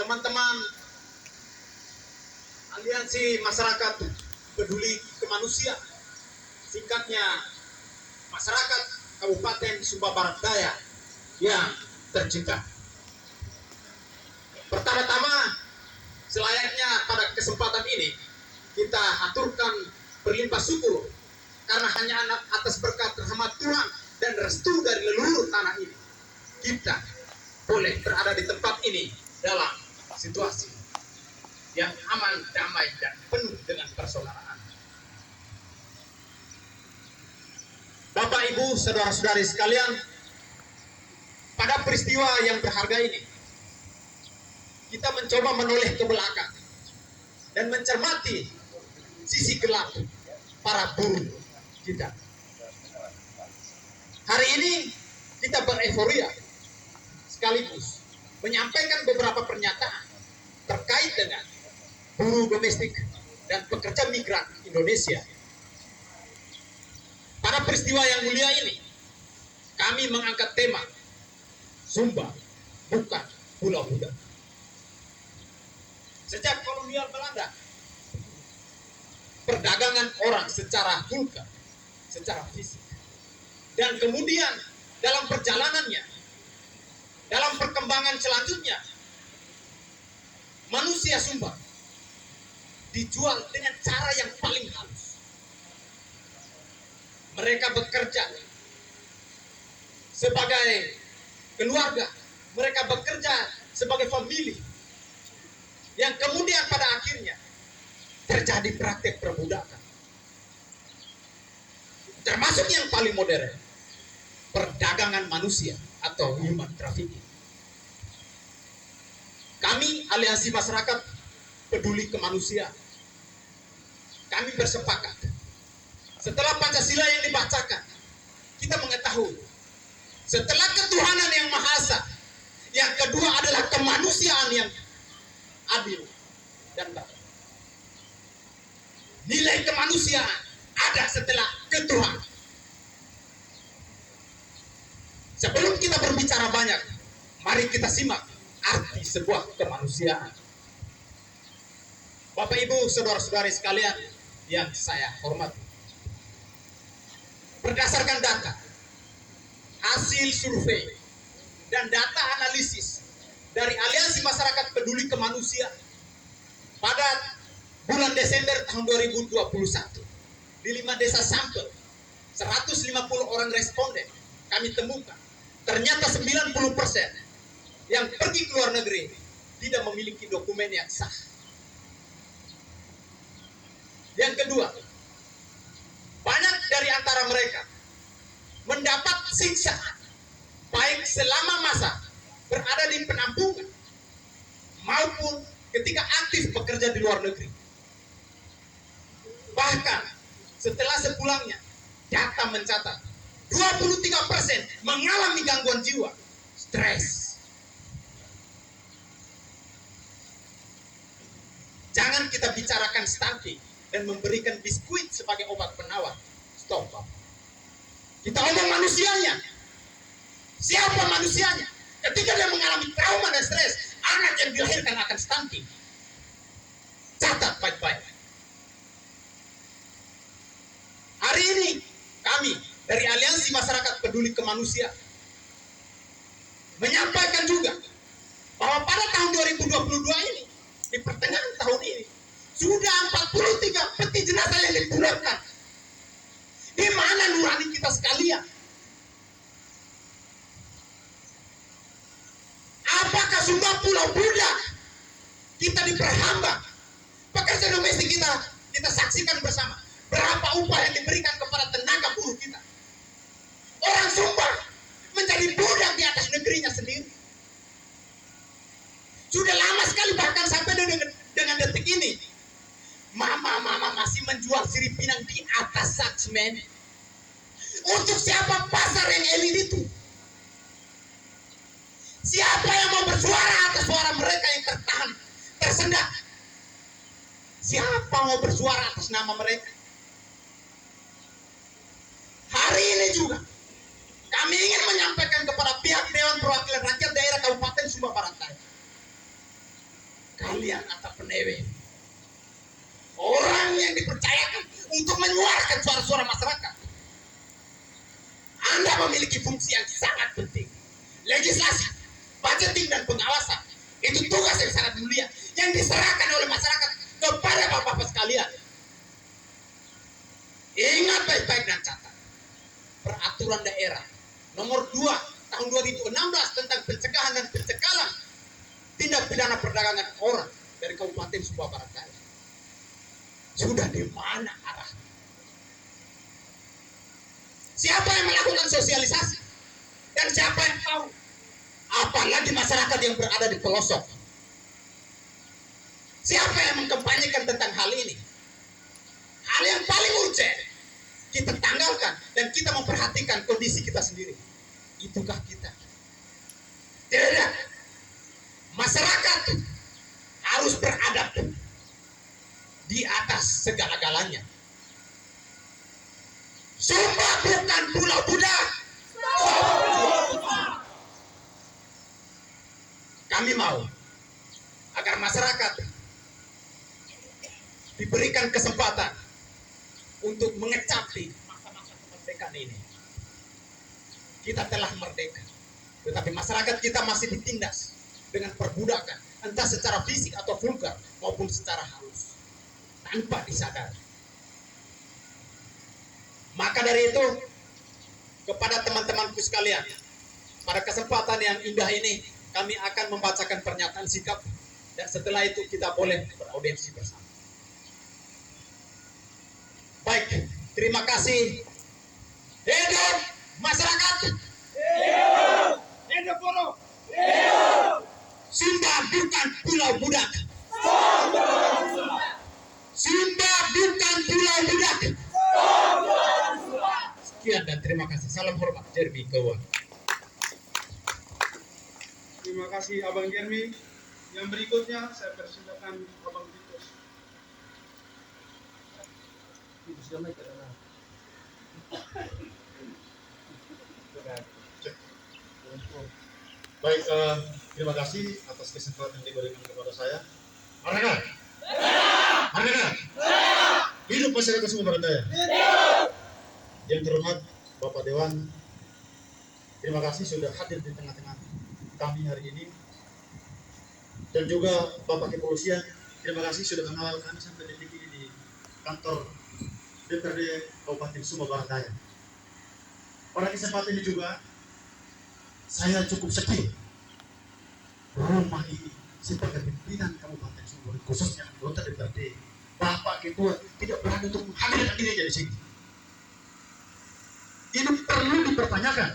teman-teman Aliansi Masyarakat Peduli Kemanusiaan, singkatnya Masyarakat Kabupaten Sumba Barat Daya yang tercinta. Pertama-tama, selayaknya pada kesempatan ini kita aturkan berlimpah syukur karena hanya atas berkat rahmat Tuhan dan restu dari leluhur tanah ini kita boleh berada di tempat ini dalam situasi yang aman, damai, dan penuh dengan persaudaraan. Bapak, Ibu, saudara-saudari sekalian, pada peristiwa yang berharga ini, kita mencoba menoleh ke belakang dan mencermati sisi gelap para buruh kita. Hari ini kita bereforia sekaligus menyampaikan beberapa pernyataan terkait dengan buruh domestik dan pekerja migran Indonesia. Pada peristiwa yang mulia ini, kami mengangkat tema Sumba bukan Pulau Budak. Sejak kolonial Belanda, perdagangan orang secara vulgar, secara fisik, dan kemudian dalam perjalanannya, dalam perkembangan selanjutnya, manusia Sumba dijual dengan cara yang paling halus. Mereka bekerja sebagai keluarga, mereka bekerja sebagai famili, yang kemudian pada akhirnya terjadi praktek perbudakan. Termasuk yang paling modern, perdagangan manusia atau human trafficking. Kami Aliansi Masyarakat Peduli Kemanusiaan, kami bersepakat setelah Pancasila yang dibacakan, kita mengetahui setelah ketuhanan yang Maha Esa, yang kedua adalah kemanusiaan yang adil dan baik. Nilai kemanusiaan ada setelah ketuhanan. Sebelum kita berbicara banyak, mari kita simak arti sebuah kemanusiaan. Bapak, Ibu, saudara-saudari sekalian yang saya hormati, berdasarkan data, hasil survei, dan data analisis dari Aliansi Masyarakat Peduli Kemanusiaan pada bulan Desember tahun 2021, di 5 desa sampel, 150 orang responden kami temukan, ternyata 90% yang pergi ke luar negeri tidak memiliki dokumen yang sah. Yang kedua, banyak dari antara mereka mendapat siksaan baik selama masa berada di penampungan maupun ketika aktif bekerja di luar negeri. Bahkan setelah sepulangnya, data mencatat 23% mengalami gangguan jiwa, stres. Jangan kita bicarakan stunting dan memberikan biskuit sebagai obat penawar. Stop. Kita omong manusianya. Siapa manusianya? Ketika dia mengalami trauma dan stres, anak yang dilahirkan akan stunting. Catat baik-baik. Hari ini kami dari Aliansi Masyarakat Peduli Kemanusiaan menyampaikan juga bahwa pada tahun 2022 ini, di pertengahan tahun ini, sudah 43 peti jenazah yang dipulangkan. Di mana nurani kita sekalian? Apakah Sumba Pulau Budak? Kita diperhamba. Pekerja domestik kita saksikan bersama. Berapa upah yang diberikan kepada tenaga buruh kita. Orang Sumba menjadi budak di atas negerinya sendiri. Sudah lama sekali, bahkan sampai dengan detik ini, mama masih menjual sirip pinang di atas saksmen. Untuk siapa pasar yang elit itu? Siapa yang mau bersuara atas suara mereka yang tertahan, tersendat? Siapa mau bersuara atas nama mereka? Hari ini juga kami ingin menyampaikan kepada pihak Dewan Perwakilan Rakyat Daerah Kabupaten Sumba Barat Daya kalian atau penewe, orang yang dipercayakan untuk menyuarakan suara-suara masyarakat. Anda memiliki fungsi yang sangat penting. Legislasi, budgeting, dan pengawasan itu tugas yang sangat mulia yang diserahkan oleh masyarakat kepada bapak-bapak sekalian. Ingat baik-baik dan catat. Peraturan daerah nomor 2 tahun 2016 tentang pencegahan dan pencekalan tindak pidana perdagangan orang dari Kabupaten Sumba Barat Daya. Sudah di mana arahnya? Siapa yang melakukan sosialisasi? Dan siapa yang tahu? Apalagi masyarakat yang berada di pelosok. Siapa yang mengkampanyekan tentang hal ini? Hal yang paling urgent kita tanggalkan dan kita memperhatikan kondisi kita sendiri. Itukah kita? Tidak. Masyarakat harus beradab di atas segala-galanya. Sumba bukan pulau budak. Kami mau agar masyarakat diberikan kesempatan untuk mengecapi masa-masa kemerdekaan ini. Kita telah merdeka, tetapi masyarakat kita masih ditindas dengan perbudakan, entah secara fisik atau vulgar maupun secara halus, tanpa disadari. Maka dari itu, kepada teman-temanku sekalian, pada kesempatan yang indah ini, kami akan membacakan pernyataan sikap, dan setelah itu kita boleh beraudiensi bersama. Baik, terima kasih. Hidup masyarakat. Hidup. Hidup buruh. Hidup. Sumba bukan pulau budak. Sumba bukan pulau budak. Sekian dan terima kasih. Salam hormat, Jeremy Kawan. Terima kasih Abang Jeremy. Yang berikutnya saya persilakan Abang Titus. Baik, terima kasih atas kesempatan yang diberikan kepada saya. Merdeka! Merdeka! Hidup masyarakat Sumba Barat Daya. Yang terhormat Bapak Dewan, terima kasih sudah hadir di tengah-tengah kami hari ini. Dan juga Bapak Kepolisian, terima kasih sudah mengawal kami sampai detik ini di kantor DPRD Kabupaten Sumba Barat Daya. Pada kesempatan ini juga saya cukup sedih. Rumah ini sebagai pimpinan Kabupaten Sumba, khususnya anggota DPRD, Bapak Ketua tidak berani untuk menghadirkan diri di sini. Ini perlu dipertanyakan.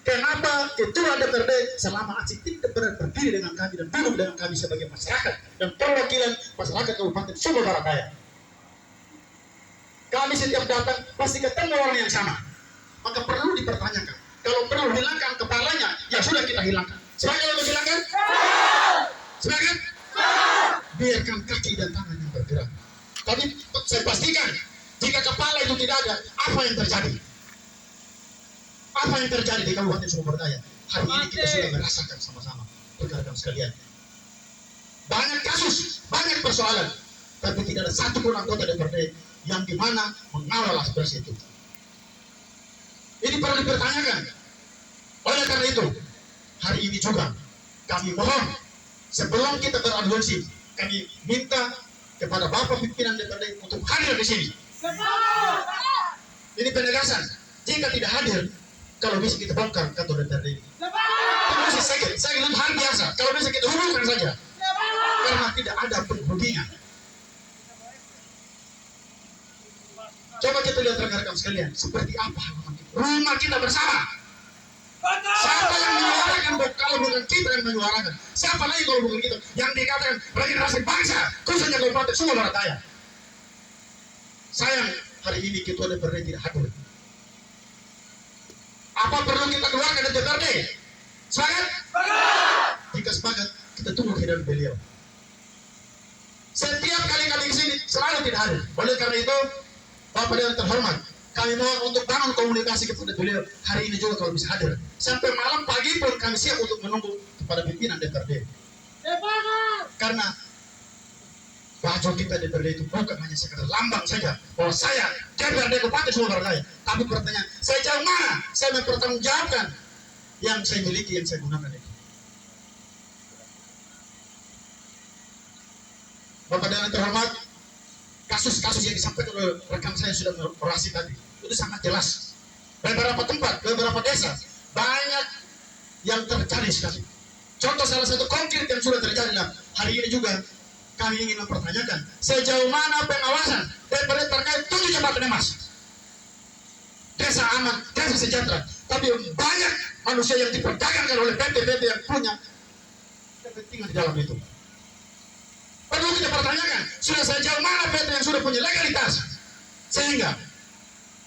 Kenapa Ketua DPRD selama aksi tidak pernah berdiri dengan kami dan duduk dengan kami sebagai masyarakat dan perwakilan masyarakat Kabupaten Sumba Barat Daya? Kami setiap datang pasti ketemu orang yang sama. Maka perlu dipertanyakan. Kalau perlu hilangkan kepalanya, ya sudah kita hilangkan. Sebagai yang menghilangkan? Sebagai? Biarkan kaki dan tangan yang bergerak. Tapi saya pastikan, jika kepala itu tidak ada, apa yang terjadi? Apa yang terjadi di Kabupaten Sumba Barat Daya? Hari ini kita sudah merasakan sama-sama, rekan-rekan sekalian. Banyak kasus, banyak persoalan, tapi tidak ada satu pun anggota DPRD yang dimana mengawal aspirasi itu. Ini perlu dipertanyakan. Oleh karena itu, hari ini juga kami mohon, sebelum kita beraudiensi, kami minta kepada Bapak pimpinan DPRD untuk hadir di sini. Ini penegasan. Jika tidak hadir, kalau bisa kita bongkar kantor DPRD ini. Saya bilang hal biasa. Kalau bisa kita hubungkan saja. Karena tidak ada penghubungan. Coba kita lihat rekan-rekan sekalian, seperti apa rumah kita bersama. Siapa yang menyuarakan kalau bukan kita yang menyuarakan? Siapa lagi kalau bukan kita yang dikatakan regenerasi bangsa, khususnya Kabupaten Sumba Barat Daya? Sayang hari ini Ketua DPRD tidak hadir. Apa perlu kita keluarkan dari DPRD? Sepakat? Jika sepakat, kita tunggu kehadiran beliau. Setiap kali kami ke sini selalu tidak hadir. Oleh karena itu, Bapak Dewan terhormat, kami mohon untuk bangun komunikasi kepada beliau hari ini juga kalau bisa hadir. Sampai malam pagi pun kami siap untuk menunggu kepada pimpinan DPRD. Karena baju kita DPRD itu bukan hanya sekedar lambang saja bahwa saya DPRD Kabupaten Sumber Raya, tapi pertanyaan saya jauh mana saya mempertanggungjawabkan yang saya miliki, yang saya gunakan itu. Bapak dan yang terhormat, kasus-kasus yang disampaikan oleh rekan saya sudah orasi tadi itu sangat jelas. Beberapa tempat, beberapa desa banyak yang terjadi sekali. Contoh salah satu konkret yang sudah terjadi hari ini juga kami ingin mempertanyakan sejauh mana pengawasan DPRD terkait 7 jembatan emas. Desa aman, desa sejahtera, tapi banyak manusia yang diperdagangkan oleh PT-PT yang punya kepentingan di dalam itu. Perlu kita pertanyakan, sudah sejauh mana PT yang sudah punya legalitas sehingga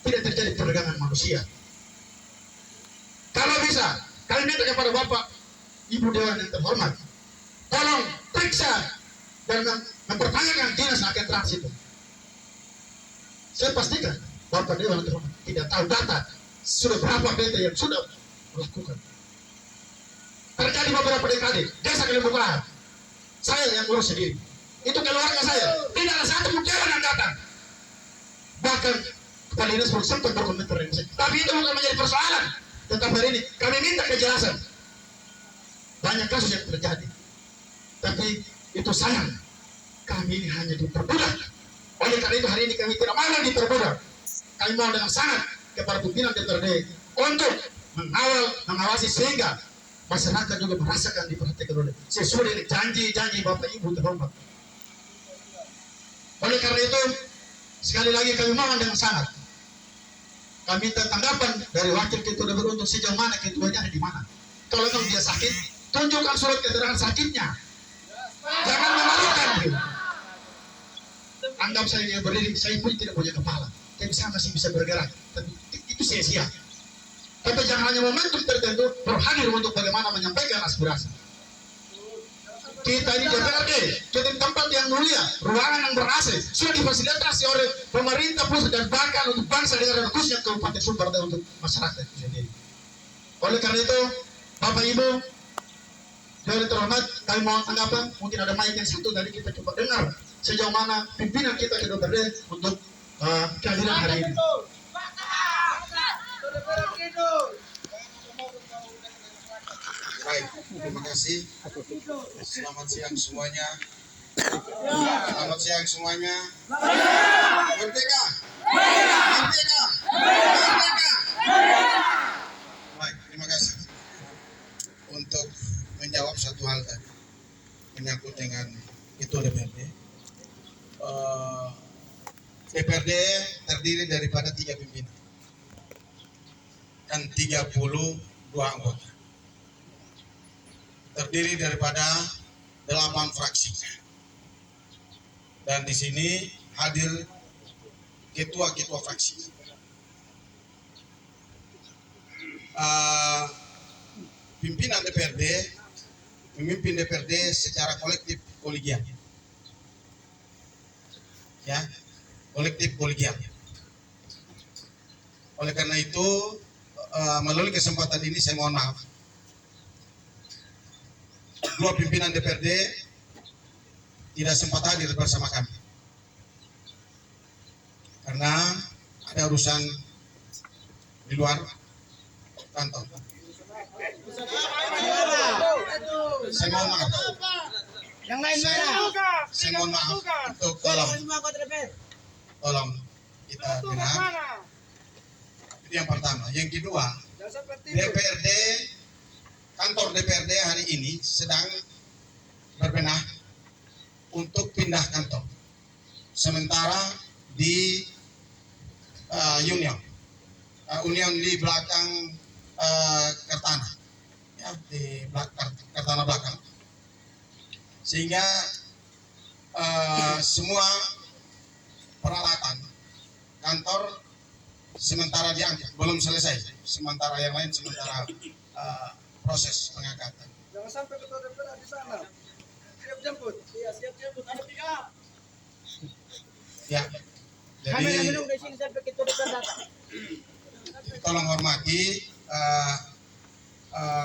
tidak terjadi perdagangan manusia. Kalau bisa, kami minta kepada Bapak Ibu Dewan yang terhormat, tolong periksa dan mempertanyakan dinas agen trans itu. Saya pastikan Bapak Dewan yang terhormat tidak tahu data sudah berapa PT yang sudah melakukan. Terjadi beberapa dekade, desa Kelimbukahan, saya yang urus sendiri. Itu keluarga saya, tidak ada satu dewan yang datang. Bahkan kepala dinas pun sempat berkomentar dengan saya. Tapi itu bukan menjadi persoalan. Tentang hari ini kami minta kejelasan. Banyak kasus yang terjadi, tapi itu sayang kami ini hanya diperbudak. Oleh karena itu hari ini kami tidak mau diperbudak. Kami mohon dengan sangat kepada pimpinan DPRD untuk mengawasi sehingga masyarakat juga merasakan diperhatikan oleh sesuai dengan janji-janji Bapak Ibu terhormat. Oleh karena itu sekali lagi kami mohon dengan sangat, kami minta tanggapan dari wakil ketua DPR untuk sejauh mana ketuanya ada di mana. Kalau memang dia sakit, tunjukkan surat keterangan sakitnya. Jangan memalukan. Anggap saya yang berdiri, saya pun tidak punya kepala, tapi saya masih bisa bergerak. Tapi itu sia-sia. Tapi jangan hanya momentum tertentu berhadir untuk bagaimana menyampaikan aspirasi. Kita ini DPRD, jadi tempat yang mulia, ruangan yang ber-AC, sudah difasilitasi oleh pemerintah pusat dan bahkan untuk bangsa negara khususnya Kabupaten Sumber Raya untuk masyarakat itu sendiri. Oleh karena itu, Bapak Ibu, yang terhormat, kami mohon tanggapan. Mungkin ada mic yang satu tadi kita coba dengar sejauh mana pimpinan kita ke DPRD untuk kehadiran hari ini. Baik, terima kasih. Selamat siang semuanya. Selamat siang semuanya. Merdeka! Merdeka! Merdeka! Baik, terima kasih. Untuk menjawab satu hal tadi menyangkut dengan itu DPRD. DPRD terdiri daripada 3 pimpinan dan 32 anggota. Terdiri daripada 8 fraksi. Dan di sini hadir ketua-ketua fraksi. Pimpinan DPRD memimpin DPRD secara kolektif kolegial. Ya, kolektif kolegial. Oleh karena itu, melalui kesempatan ini saya mohon maaf. 2 pimpinan DPRD tidak sempat hadir bersama kami karena ada urusan di luar kantor. Saya mohon maaf. Yang lain mana? Saya mohon maaf untuk tolong kita dengar. Itu yang pertama. Yang kedua, DPRD, kantor DPRD hari ini sedang berbenah untuk pindah kantor. Sementara di Union di belakang Kertana, ya, di Kertana belakang, sehingga semua peralatan kantor sementara diangkat, belum selesai. Sementara yang lain sementara proses pengangkatan. Jangan sampai ketua DPR di sana. Siap jemput. Iya, siap jemput. Ada pick up. Ya. Jadi tolong hormati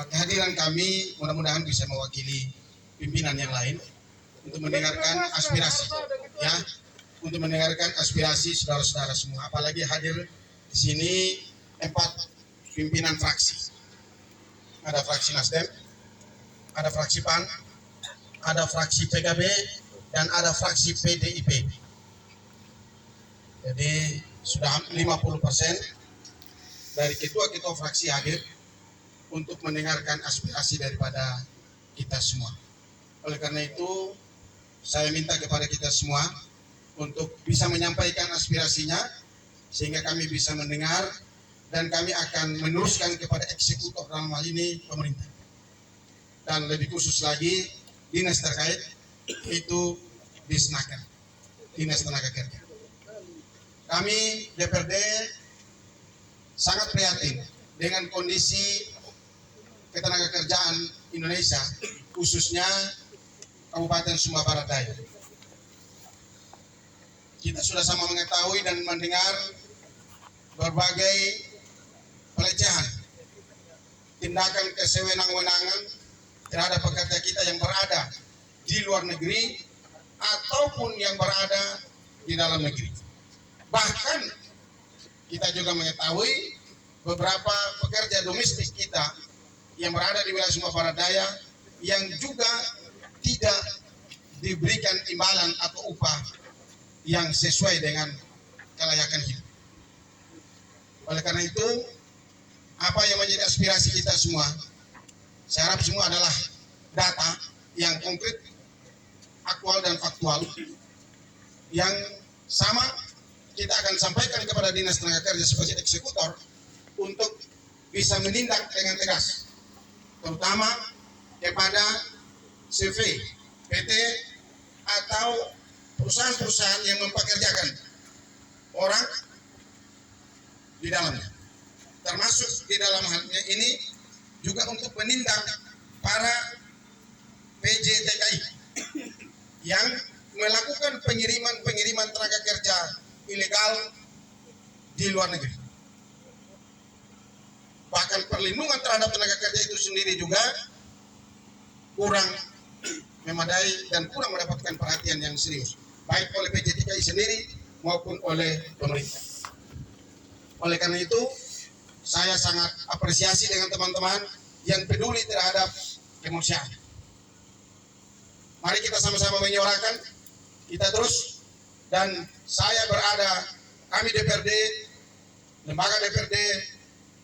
kehadiran kami, mudah-mudahan bisa mewakili pimpinan yang lain untuk mendengarkan aspirasi, ya, untuk mendengarkan aspirasi saudara-saudara semua. Apalagi hadir di sini 4 pimpinan fraksi. Ada fraksi Nasdem, ada fraksi PAN, ada fraksi PKB, dan ada fraksi PDIP. Jadi sudah 50% dari ketua-ketua fraksi hadir untuk mendengarkan aspirasi daripada kita semua. Oleh karena itu, saya minta kepada kita semua untuk bisa menyampaikan aspirasinya, sehingga kami bisa mendengar dan kami akan meneruskan kepada eksekutor dalam hal ini pemerintah. Dan lebih khusus lagi, dinas terkait, yaitu Disnaker, Dinas Tenaga Kerja. Kami DPRD sangat prihatin dengan kondisi ketenagakerjaan Indonesia, khususnya Kabupaten Sumba Barat Daya. Kita sudah sama mengetahui dan mendengar berbagai pelecehan, tindakan kesewenang-wenangan terhadap pekerja kita yang berada di luar negeri ataupun yang berada di dalam negeri. Bahkan kita juga mengetahui beberapa pekerja domestik kita yang berada di wilayah Sumba Barat Daya yang juga tidak diberikan imbalan atau upah yang sesuai dengan kelayakan hidup. Oleh karena itu, apa yang menjadi aspirasi kita semua, saya harap semua adalah data yang konkret, aktual dan faktual, yang sama kita akan sampaikan kepada Dinas Tenaga Kerja sebagai eksekutor untuk bisa menindak dengan tegas, terutama kepada CV, PT, atau perusahaan-perusahaan yang mempekerjakan orang di dalamnya. Termasuk di dalam halnya ini juga untuk menindak para PJTKI yang melakukan pengiriman tenaga kerja ilegal di luar negeri. Bahkan perlindungan terhadap tenaga kerja itu sendiri juga kurang memadai dan kurang mendapatkan perhatian yang serius, baik oleh PJTKI sendiri maupun oleh pemerintah. Oleh karena itu, saya sangat apresiasi dengan teman-teman yang peduli terhadap kemanusiaan. Mari kita sama-sama menyuarakan, kita terus. Dan saya kami DPRD, lembaga DPRD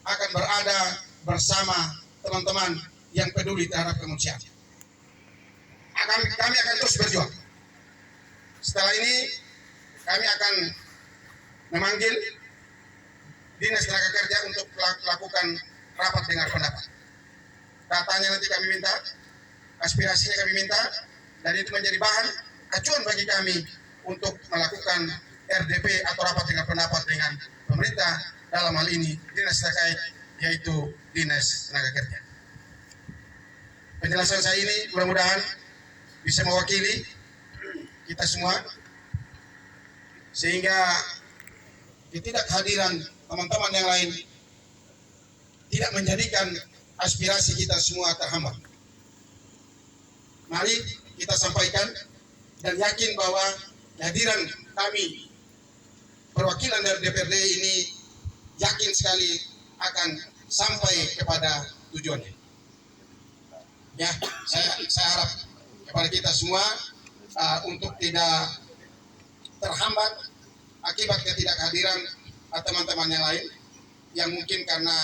akan berada bersama teman-teman yang peduli terhadap kemanusiaan. Kami akan terus berjuang. Setelah ini, kami akan memanggil Dinas Tenaga Kerja untuk melakukan rapat dengar pendapat. Datanya nanti kami minta, aspirasinya kami minta, dan itu menjadi bahan acuan bagi kami untuk melakukan RDP atau rapat dengar pendapat dengan pemerintah, dalam hal ini dinas terkait, yaitu Dinas Tenaga Kerja. Penjelasan saya ini mudah-mudahan bisa mewakili kita semua, sehingga ketidakhadiran teman-teman yang lain tidak menjadikan aspirasi kita semua terhambat. Mari kita sampaikan dan yakin bahwa kehadiran kami perwakilan dari DPRD ini yakin sekali akan sampai kepada tujuannya. Ya, saya harap kepada kita semua untuk tidak terhambat akibat ketidakhadiran teman-teman yang lain yang mungkin karena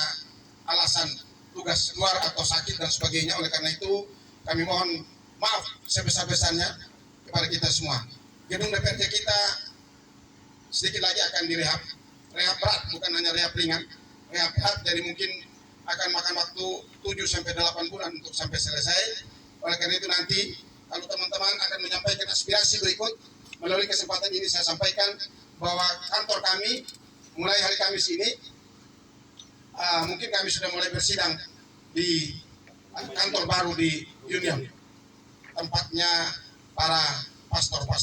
alasan tugas luar atau sakit dan sebagainya. Oleh karena itu kami mohon maaf sebesar-besarnya kepada kita semua. Gedung DPRD kita sedikit lagi akan direhab berat, bukan hanya rehab ringan, rehab berat, jadi mungkin akan makan waktu 7-8 bulan untuk sampai selesai. Oleh karena itu nanti kalau teman-teman akan menyampaikan aspirasi berikut, melalui kesempatan ini saya sampaikan bahwa kantor kami mulai hari Kamis ini mungkin kami sudah mulai bersidang di kantor baru di Union, tempatnya para pastor-pastor.